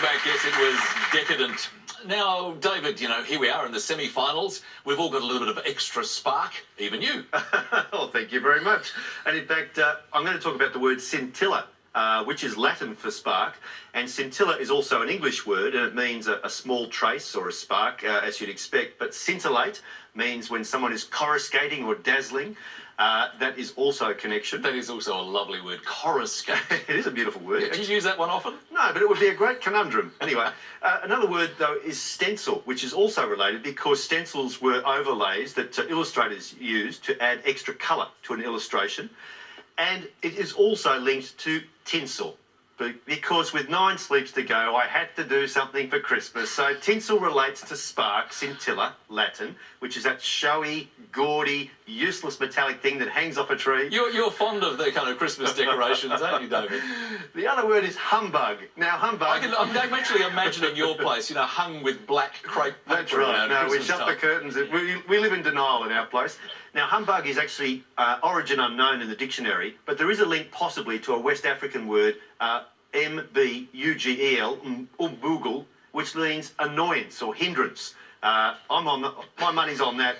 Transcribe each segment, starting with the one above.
welcome back. Yes, it was decadent. Now, David, you know, here we are in the semi-finals. We've all got a little bit of extra spark, even you. Oh, thank you very much. And in fact, I'm going to talk about the word scintilla, which is Latin for spark. And scintilla is also an English word, and it means a small trace or a spark, as you'd expect. But scintillate means when someone is coruscating or dazzling. That is also a connection. That is also a lovely word, coruscate. It is a beautiful word. Do you use that one often? No, but it would be a great conundrum. Anyway, another word, though, is stencil, which is also related because stencils were overlays that illustrators used to add extra colour to an illustration. And it is also linked to tinsel, because with 9 sleeps to go, I had to do something for Christmas. So tinsel relates to spark, scintilla, Latin, which is that showy, gaudy, useless metallic thing that hangs off a tree. You're fond of the kind of Christmas decorations, aren't you, David? The other word is humbug. Now, humbug... I'm actually imagining your place, you know, hung with black crepe paper. That's right. No, we shut the curtains. Yeah. We live in denial in our place. Now, humbug is actually origin unknown in the dictionary, but there is a link possibly to a West African word, M-B-U-G-E-L, umbugel, which means annoyance or hindrance. My money's on that.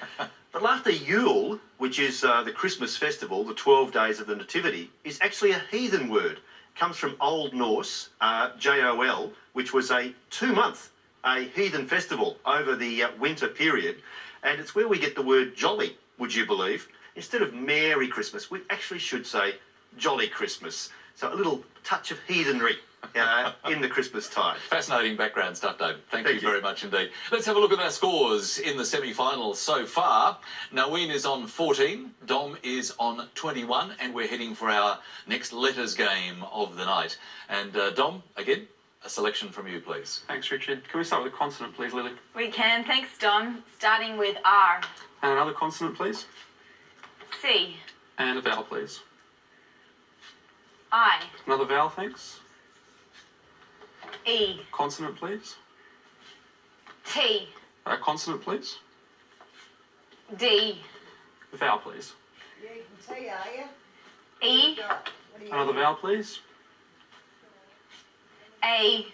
But after Yule, which is the Christmas festival, the 12 days of the Nativity, is actually a heathen word. It comes from Old Norse, J-O-L, which was a 2-month heathen festival over the winter period. And it's where we get the word jolly, would you believe? Instead of Merry Christmas, we actually should say Jolly Christmas. So a little touch of heathenry in the Christmas time. Fascinating background stuff, David. Thank you very much indeed. Let's have a look at our scores in the semi-finals so far. Naween is on 14, Dom is on 21, and we're heading for our next letters game of the night. And Dom, again, a selection from you, please. Thanks, Richard. Can we start with a consonant, please, Lily? We can. Thanks, Dom. Starting with R. And another consonant, please. C. And a vowel, please. I. Another vowel, thanks. E. Consonant, please. T. A consonant, please. D. A vowel, please. Yeah, you can see, are you? E. Another vowel, please. A.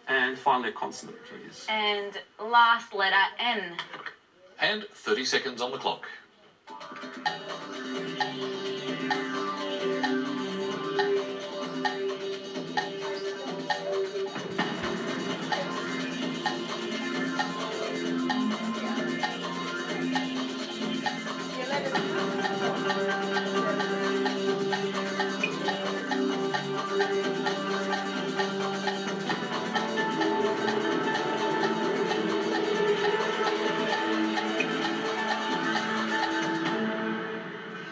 And finally a consonant, please. And last letter N. And 30 seconds on the clock.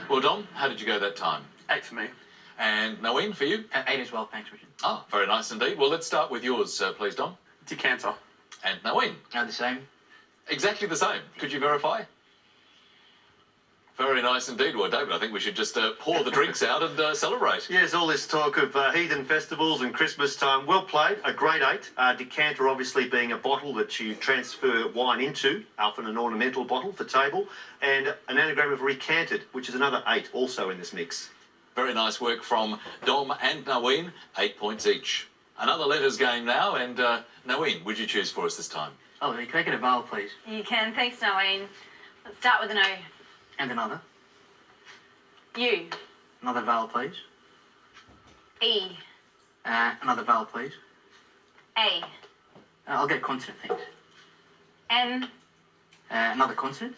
Well, Dom, how did you go that time? 8 for me. And Naween, for you? 8 as well, thanks, Richard. Oh, very nice indeed. Well, let's start with yours, please, Dom. Decanter. And Naween? The same. Exactly the same. Could you verify? Very nice indeed. Well, David, I think we should just pour the drinks out and celebrate. Yes, all this talk of heathen festivals and Christmas time. Well played, a great 8. Decanter obviously being a bottle that you transfer wine into, often an ornamental bottle for table, and an anagram of recanted, which is another 8 also in this mix. Very nice work from Dom and Naween, 8 points each. Another letters game now, and Naween, would you choose for us this time? Oh, can I get a vowel, please? You can. Thanks, Naween. Let's start with an O. And another. U. Another vowel, please. E. Another vowel, please. A. I'll get a consonant, thanks. N. Another consonant.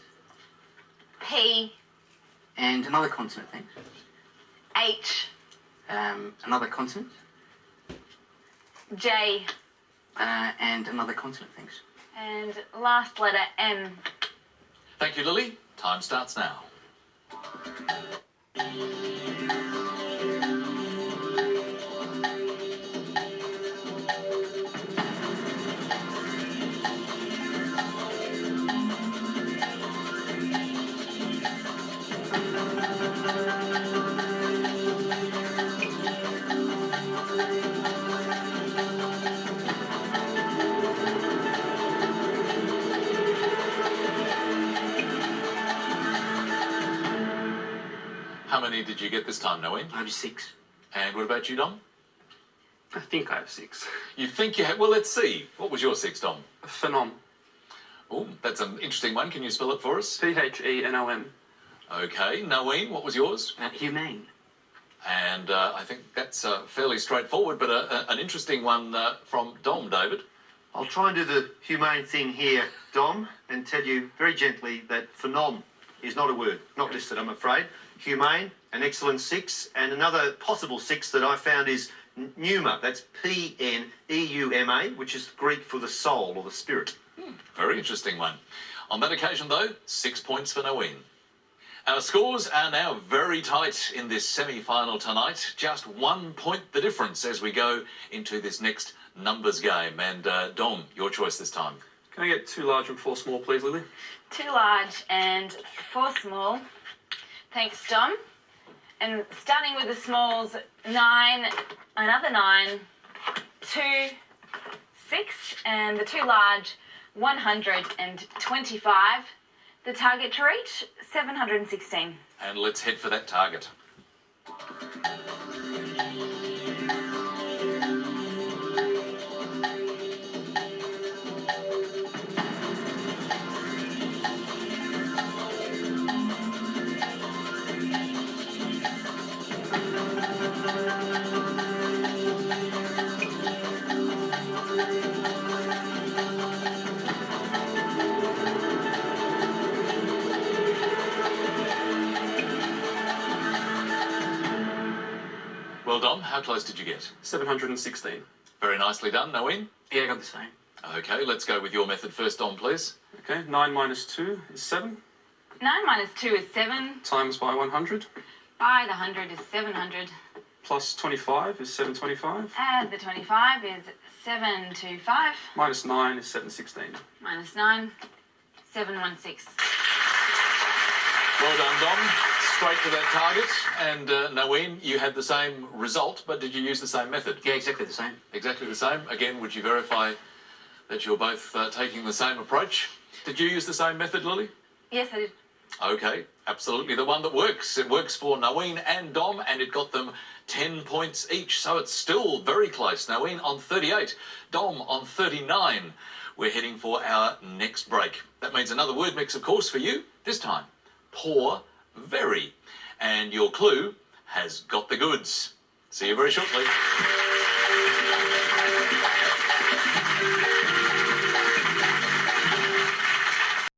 P. And another consonant, thanks. H. Another consonant. J. And another consonant, thanks. And last letter M. Thank you, Lily. Time starts now. How many did you get this time, Naween? I have 6. And what about you, Dom? I think I have 6. You think you have? Well, let's see. What was your 6, Dom? Phenom. Oh, that's an interesting one. Can you spell it for us? P-H-E-N-O-M. Okay. Naween, what was yours? Humane. And I think that's fairly straightforward, but an interesting one from Dom, David. I'll try and do the humane thing here, Dom, and tell you very gently that phenom is not a word, not listed, I'm afraid. Humane, an excellent 6, and another possible 6 that I found is pneuma. That's P-N-E-U-M-A, which is Greek for the soul or the spirit. Very interesting one. On that occasion, though, 6 points for Naween. Our scores are now very tight in this semi-final tonight. Just 1 point the difference as we go into this next numbers game. And Dom, your choice this time. Can I get 2 large and 4 small, please, Lily? 2 large and 4 small. Thanks, Dom. And starting with the smalls, 9, another 9, 2, 6, and the 2 large, 125. The target to reach, 716. And let's head for that target. Well, Dom, how close did you get? 716. Very nicely done, Naween. Yeah, I got the same. Okay, let's go with your method first, Dom, please. Okay, 9 minus 2 is 7. 9 minus 2 is 7. Times by 100. By the 100 is 700. Plus 25 is 725. Add the 25 is 725. Minus 9 is 716. Minus 9, 716. Well done, Dom. Straight to that target. And Naween, you had the same result, but did you use the same method? Yeah, exactly the same. Exactly the same. Again, would you verify that you're both taking the same approach? Did you use the same method, Lily? Yes, I did. Okay, absolutely the one that works. It works for Naween and Dom, and it got them 10 points each, so it's still very close. Naween on 38, Dom on 39. We're heading for our next break. That means another word mix, of course, for you. This time, poor, very. And your clue has got the goods. See you very shortly.